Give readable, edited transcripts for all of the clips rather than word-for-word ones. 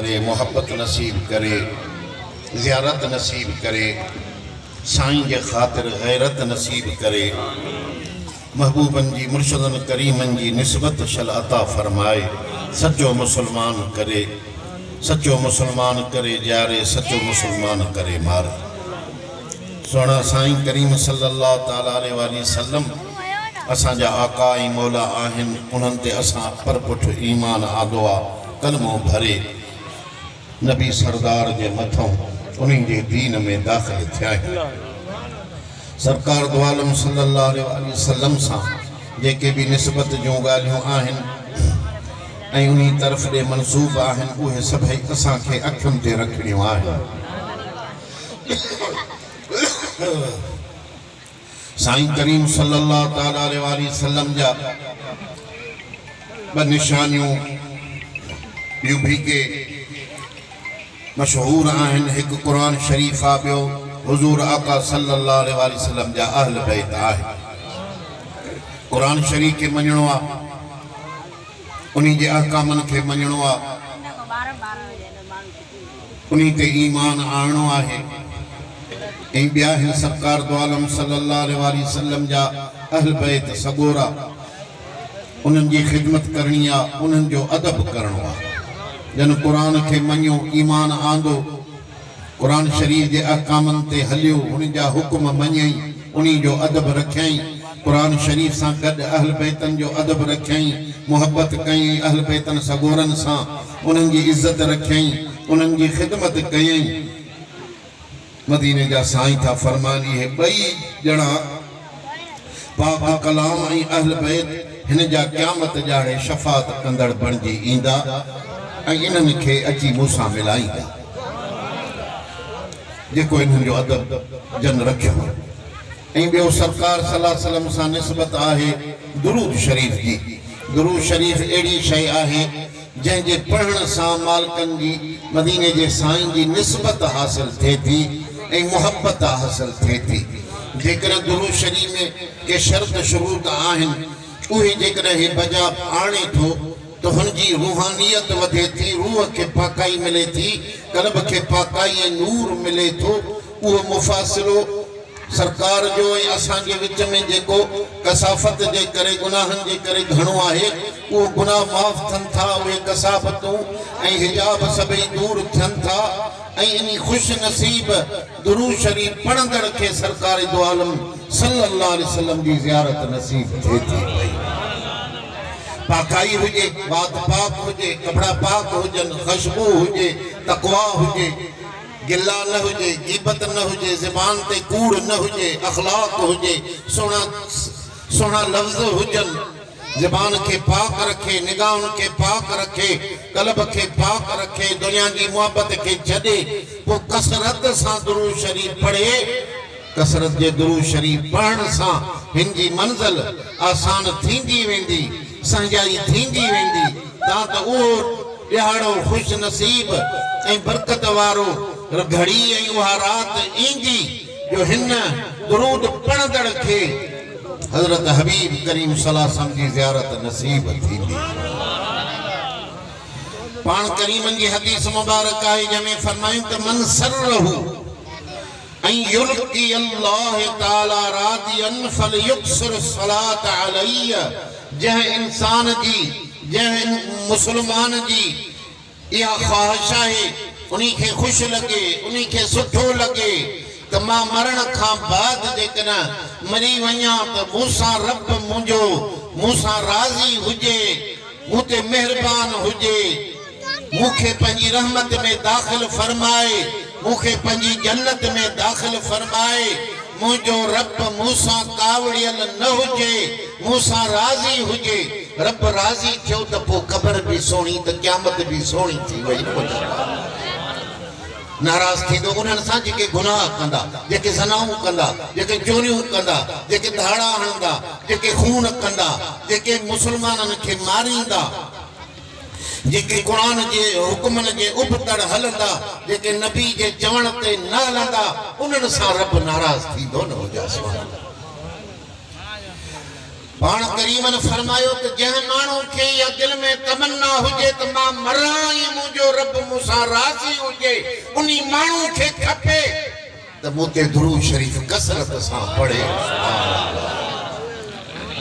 करे, मोहब्बत नसीब करे, ज़ियारत नसीब करे, साईं जे ख़ातिर गैरत नसीब करे, महबूबन जी मुर्शदन करीमन जी निस्बत शल अता फरमाए, सच्चो मुसलमान करे, सच्चो मुसलमान करे जारे, सच्चो मुसलमान करे मार। सोना साईं करीम सल्लल्लाहु ताला अलैहि वसल्लम असांजा आका ऐं मौला आहिनि, उन्हनि ते असां परपुठ ईमान आंदो आहे, कलमो भरे नबी सरदार जे मथों उन्हीं जे दीन में दाख़िल थिया आहियूं। सरकार दो आलम सल्लल्लाहु अलैहि वसल्लम सां जेके भी निस्बत जूं ॻाल्हियूं आहिनि ऐं उन्हीं तरफ़ ॾे मंसूब आहिनि, उहे सभई असांखे अखियुनि ते रखणियूं आहिनि। साईं करीम सल्लल्लाहु ताला अलैहि वसल्लम जा ब निशानियूं ॿियूं भी के मशहूर आहिनि। हिकु क़ुरान शरीफ़ आहे, ॿियो हुज़ूर आका सल्लल्लाहु अलैहि वसल्लम जा अहल बैत आहे। क़ुरान शरीफ़ खे मञणो आहे, उन्हीं जे अहकामनि खे मञणो आहे, उन्हीं ते ईमान आणणो आहे। ऐं ॿिया आहिनि सरकार दो आलम सल्लल्लाहु अलैहि वसल्लम जा अहल बैत सगोरा, उन्हनि जी ख़िदमत करणी आहे, उन्हनि जो अदब करणो आहे। जन क़ुरान खे मञियो, ईमान आंदो, क़ुरान शरीफ़ जे अहकामनि ते हलियो, उन्हीं जा हुक्म मञई, उन्हीं जो अदब रखियई, क़ुरान शरीफ़ सां गॾु अहल बैतनि जो अदब रखियई, मोहब्बत कयई अहल बैतनि सगोरनि सां, उन्हनि जी इज़त रखियई, उन्हनि जी ख़िदमत कयई। मदीने जा साईं था फरमानी है, ॿई ॼणा पाक कलाम ऐं अहल बैत हिन जा क़यामत ॼाणे शफ़ात कंदड़ बणिजी ईंदा ऐं इन्हनि खे अची मूंसां मिलाईंदा, जेको इन्हनि जो अदब जन रखियो। ऐं ॿियो सरकार सल्लल्लाहु अलैहि वसल्लम सां निस्बत आहे दुरूद शरीफ़ जी। दुरूद शरीफ़ अहिड़ी शइ आहे जंहिंजे पढ़ण सां मालिकनि जी, मदीने जे साईं जी निस्बत हासिल थिए थी ऐं मोहब्बत हासिल थिए थी। जेकॾहिं दुरूद शरीफ़ में के शर्त शुरूत आहिनि, उहे जेकॾहिं हे बजा आणे थो तो हुनजी रूहानियत वधे थी, रूह खे पाकाई मिले थी, क़ल्ब खे पाकाई ऐं नूर मिले थो। उहो मुफ़ासिलो सरकार जो ऐं असांजे विच में जेको कसाफ़त जे करे, गुनाहनि जे करे घणो आहे, उहो गुनाह माफ़ थियनि था, उहे कसाफ़तूं ऐं हिजाब सभई दूर थियनि था। ऐं इन ख़ुश नसीब दुरूद शरीफ़ पढ़ंदड़ खे सरकार दो आलम सल्लल्लाहु अलैहि वसल्लम जी ज़ियारत नसीब थिए थी पई। पाकाई हुजे, बात पाक हुजे, कपड़ा पाक हुजनि, खुशबू हुजे, तक़वा हुजे, गिला न हुजे, गीबत न हुजे, ज़बान ते कूड़ न हुजे, अखलाक हुजे, सुहिणा सुहिणा लफ़्ज़ हुजनि, ज़बान के पाक रखे, निगाहुनि के पाक रखे, क़ल्ब के पाक रखे, दुनिया की मोहब्बत के छॾे, पोइ कसरत सां दुरूद शरीफ़ पढ़े। कसरत जे दुरूद शरीफ़ पढ़ण सां हिन जी मंज़िल आसान थींदी वेंदी, संजाई थींदी वेंदी। तां त उहो ॾियारो ख़ुश नसीब ऐं बरकत वारो घड़ी ऐं उहा राति ईंदी जो हिन दुरूद पढ़ंदड़ खे हज़रत हबीब करीम सल्लल्लाहु अलैहि वसल्लम जी ज़ियारत नसीब थींदी। पाण करीमन जी हदीस मुबारक आहे, जंहिंमें फरमायूं त मन सरहु ऐं युल्क़ी अल्लाह ताला रादियन फलयुक्सिर सलात अलैया। जंहिं इंसान जी, जंहिं मुसलमान जी इहा ख़्वाहिश आहे, उन्हीं खे ख़ुशि लॻे, उन्हीं खे सुठो लॻे त मां मरण खां बाद जेकॾहिं मरी वञा त मूंसां रब मुंहिंजो मूंसां राज़ी हुजे, मूं ते महिरबान हुजे, मूंखे पंहिंजी रहमत में दाख़िल फरमाए, मूंखे पंहिंजी जन्नत में दाख़िल फरमाए। मुंहिंजो रब मूंसां कावड़ियल न हुजे, मूंसां राज़ी हुजे। रब राज़ी थियो त पोइ क़ब्र बि सोणी, त क़यामत बि सोणी थी वई। नाराज़ थींदो उन्हनि सां जेके गुनाह कंदा, जेके ज़नाऊं कंदा, जेके चोरियूं कंदा, जेके धाड़ा हणंदा, जेके खून कंदा, जेके मुसलमाननि खे मारींदा, जेके कुरान जे हुक्मनि जे उबतड़ हलंदा, जेके नबी जे चवण ते न हलंदा, उन्हनि सां रब नाराज़ थींदो न हुजासि। पाण करीम ने फरमायो त जह मानो के या दिल में तमन्ना हुजे त मां मराई मुजो रब मुसा राजी हुजे उनी मानो के खपे त मुते दुरूद शरीफ कसरत सा पढ़े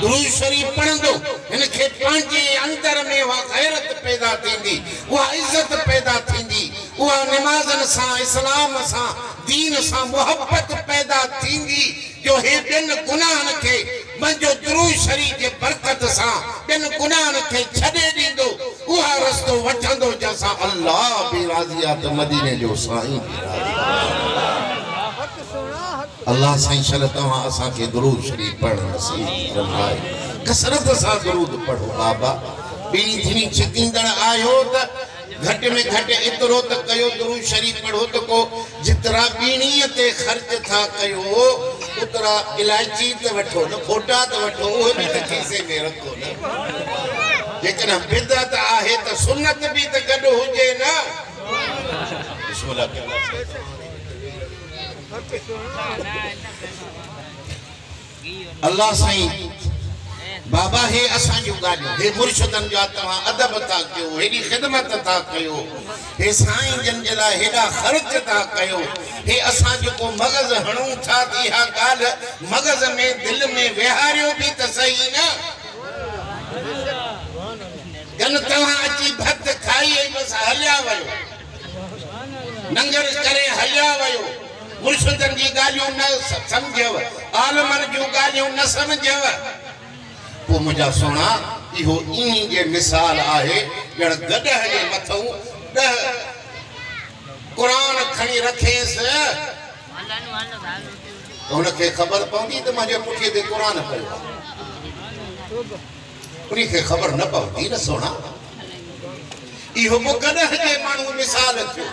दुरूद शरीफ पढ़ंदो इनके पांजे अंदर में वा गैरत पैदा थींदी वा इज्जत पैदा थींदी वा नमाज़न सा इस्लाम सा दीन सा मोहब्बत पैदा थींदी जो हे बिन गुनाहन के मंजो दुरूद शरीफ के बरकत सा बिन गुनाहन के छडे दींदो उहा रस्तो वठंदो जसा अल्लाह भी राज़ियात मदीने जो साईं भी राज़ी अल्लाह साईं शल तवा असा के दुरूद शरीफ पढ़ नसीब फरमाए कसरत सा दुरूद पढ़ो बाबा बीनी थी छिकींदड़ आयो त घट में घट इतरो त कयो दुरूद शरीफ पढ़ो तो को जितरा बीनी ते खर्च था कयो उतरा इलायची ते वठो न फोटा ते वठो वो भी त खीसे में रखो न लेकिन बिदअत आहे त सुन्नत भी त गड हुजे न बिस्मिल्लाह अल्लाह साईं बाबा हे असा जो गालियो हे मुर्शिदन जो तवा अदब ता कयो हेडी खिदमत ता कयो हे साईं जन जला हेडा खर्च ता कयो हे असा जो को मगज हणू था ती हा गाल मगज में दिल में विहारियो भी त सही न जन तवा अची भत खाई बस हलिया वयो नंगर करे हलिया वयो मुर्शिदन जी गालियों न समझव आलमन जो गालियों न समझव वो मुझा सोना इहो इन्हीं जे मिसाल आहे जण गडह जे मथौ ॾह कुरान खणी रखेस उनके खबर पवंदी त मुंहिंजे पुठीअ ते कुरान पियो उनखे खबर न पवंदी न सोना इहो को गडह जे माण्हू मिसाल थियो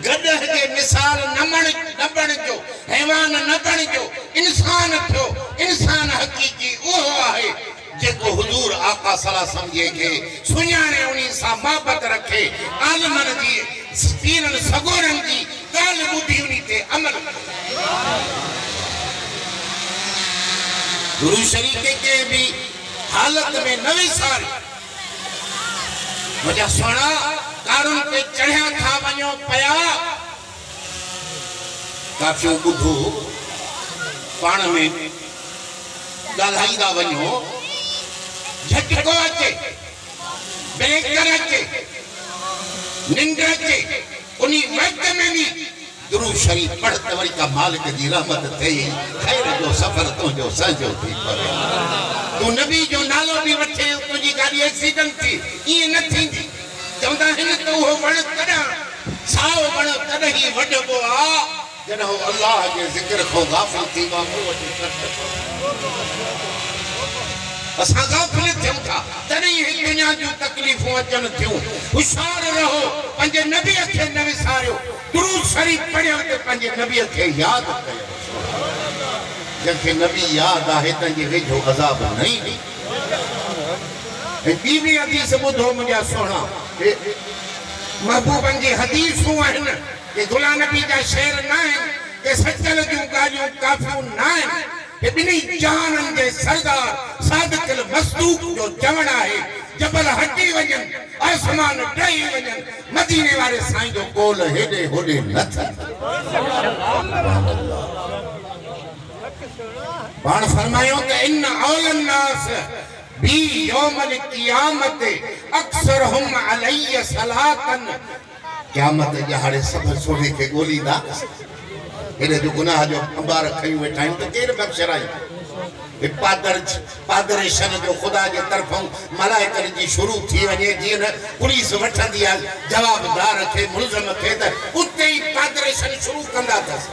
गडह के मिसाल न बणजो हैवान न बणजो इंसान थियो इंसान हकीकी वो आहे जेको हुजूर आका सल्लल्लाहु अलैहि के सुञाणे उनी सा मोहब्बत रखे आलमन जी पीरन सगोरन जी गाल ॿुधी उनी ते अमल दुरूद शरीफ के भी हालत में नवी साल मुझा सोना कारुन पे चढ़िया था वञो पया काफियूं ॿुधो पाण में ॻाल्हाईंदा वञो झटको अचे बेकर अचे निंड अचे उनी वक्त में भी दुरूद शरीफ पढ़ त वरी का मालिक जी रहमत थई खैर जो सफर तो जो संजो थी पवे तू नबी जो नालो भी वठे तुजी गाड़ी एक्सीडेंट थी ये न थींदी चवंदा आहिनि त उहो वण तॾहिं साओ वण तॾहिं ई वढबो आहे जॾहिं हू अल्लाह जे ज़िक्र खां गाफ़िल थींदो आहे मूं वटि असां गाफ़िल थियूं था तॾहिं ही दुनिया जूं तकलीफ़ूं अचनि थियूं होशियारु रहो पंहिंजे नबीअ खे न विसारियो दुरूद शरीफ पढ़ियो त पंहिंजे नबीअ खे यादि कयो जंहिंखे नबी यादि आहे तंहिंजे वेझो अज़ाब न ईंदी बीवी हदीस ॿुधो मुंहिंजा सोना महबूबन जी हदीसूं आहिनि के गुलाम नबी जा शेर न आहिनि के सचल जूं ॻाल्हियूं काफ़ियूं न आहिनि के ॿिन्ही जहाननि जे सरदार सादिक़ुल मस्दूक जो चवण आहे जबल हटी वञनि आसमान टही वञनि मदीने वारे साईं जो कोल हेॾे होॾे न थिए पाण फरमायो त इन औलन नास बी यौमल क़ियामत अक्सरहुम अलैहि सलातन क़यामत जहाड़े सब सोने के गोलीदा एॾे जो गुनाह जो अंबार खयूं वेठा आहिनि त केरु बख़्शराई पादरेशन जो खुदा जे तरफ़ों मलाइकनि जी शुरू थी वञे जीअं न पुलिस वठंदी आहे जवाबदार खे मुलज़िम खे त उते ई पादरेशन शुरू कंदा अथसि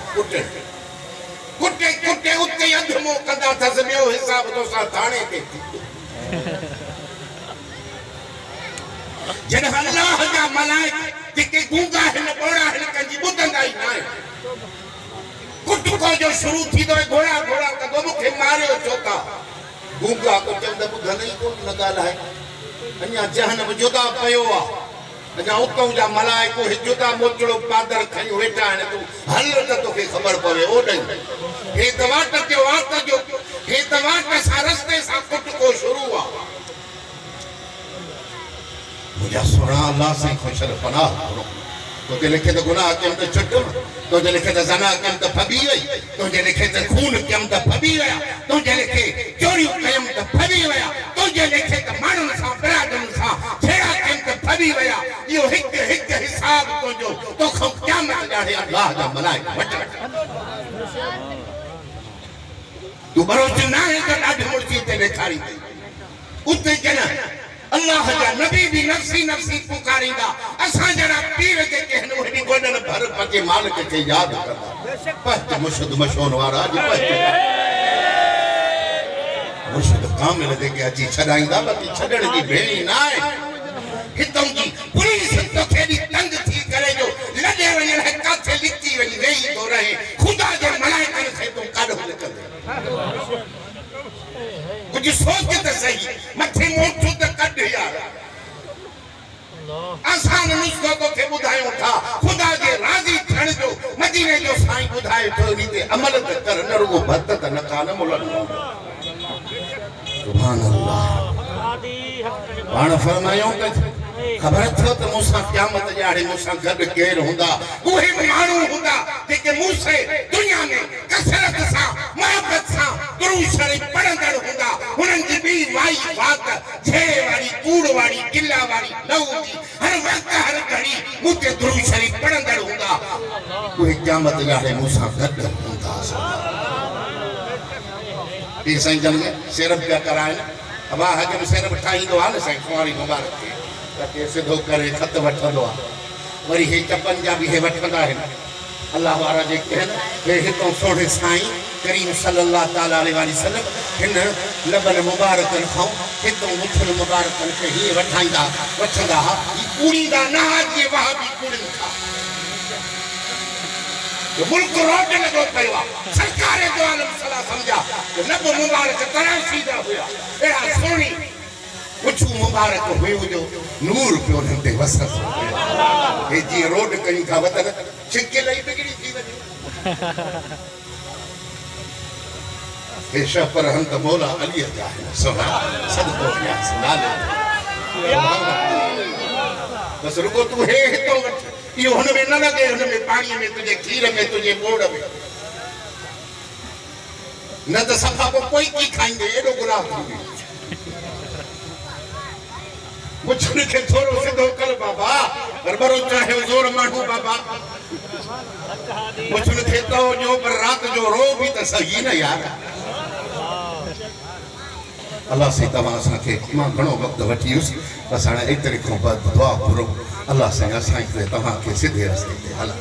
कुटे कुटे उते ई अधमो कंदा अथसि ॿियो हिसाब तोसां थाणे ते जॾहिं अल्लाह जा मलाइक जेके गूंगा आहिनि ॿोड़ा आहिनि कंहिंजी ॿुधंदा ई न आहिनि कुटुको जो शुरू थी तो घोड़ा घोड़ा कंदो मूंखे मारियो छो था गूंगा को चवंदा ॿुधंदा ई कोन न ॻाल्हि आहे अञा जहनम जुदा पियो आहे अजा उतों जा मलाइको जुदा मोचड़ो पादर खई वेठा आहिनि तूं हल त तोखे ख़बर पवे ओॾे हे दवाट जो वात जो हे दवाट सां रस्ते सां कुटको शुरू आहे मुझा सोना अल्लाह से खुशल पनाह करो तो जे लिखे तो गुनाह कम तो छुट तो जे लिखे तो जना कम तो फबी वई तो जे लिखे तो खून कम तो फबी वया तो जे लिखे चोरी कम तो फबी वया तो जे लिखे तो मानन सा बिरादन सा छेड़ा कम तो फबी वया यो हिक हिक हिसाब तो जो तो खो क़यामत जाने अल्लाह जा मलाइका वट तू बरोच ना है तो ॾाढी मुर्ची ते ॾेखारी उते जना अल्लाह जा नबी भी नफ्सी नफ्सी पुकारींदा असा जरा पीर के कहनो हेडी गोडन भर पके मालिक के याद करदा पस्त मुर्शिद मशोन वारा जी पस्त मुर्शिद कामिल दे के अची छडाईंदा बाकी छडण जी भेणी ना है हितों जी पुलिस तो खेडी तंग थी करे जो लगे वने है काथे लिखी वनी वेही तो रहे खुदा जे मलाइकन से तो काढो निकल कुछ सोच के तो सही मथे मोटू तो कढ यार आसान नुस्खो तो थे बुधायो था खुदा जे राजी थियण जो मदीने जो साईं बुधाए तो नीते अमल कर न रुगो भत त न कान मुलन सुभान अल्लाह पाण फरमायो त खबर थो त मूंसा क़यामत जाड़े मूंसा गड केर हुंदा उहे माण्हू हुंदा जेके मूंसे दुनिया में कसरत सा मोहब्बत सा दुरूद शरीफ पढ़ंदड़ हुंदा हुनन जी बी वाई बात छेड़े वाली कूड़ वाली किला वाली लहू जी हर वक्त हर घड़ी मुते दुरूद शरीफ पढ़ंदड़ हुंदा उहे क़यामत जाड़े मूंसा गड हुंदा पी साईं जन सिरप पिया कराइनि अबा हजम सिरप ठाहींदो आहे न साईं कुंवारी मुबारक खे के सिधो करे खत वठंदो आहे वरी हे चपन जा भी हे वठंदा आहिनि अल्लाह वारा जे कहनि हे हितों सोढ़े साईं करीम सल्लल्लाहु ताला अलैहि वसल्लम हिन लबन मुबारकन खां हितों मुठल मुबारकन खे ही वठाईंदा वठंदा ही कूड़ींदा न जे वहाबी कूड़िन था जो मुल्क रोड लगो पियो आहे सरकार जो आलम सलाह समझा लब मुबारक तराशीदा हुया एड़ा सोणी कुछ मुबारक हुई जो नूर पियो नंदे वसत हे जी रोड कहीं का वतन छिके लई बिगड़ी थी वने हे शपर हंत मौला अली जा सुना सदको या नाले बस रुको तू हे तो यो हुन में न लगे हुन में पानी में तुझे खीर में तुझे मोड़ में न तो सफा को कोई की खाएंगे एडो गुनाह थी मुझे के थोरो सिधो कर बाबा पर बरो चाहे जोर मानू बाबा मुझे के तो जो पर रात जो रो भी तो सही ना यार अल्लाह से तमा सा के मां घणो वक्त वठियुस बस हाणे एतरी को बाद दुआ करो अल्लाह से असां के तमा के सीधे रास्ते ते हला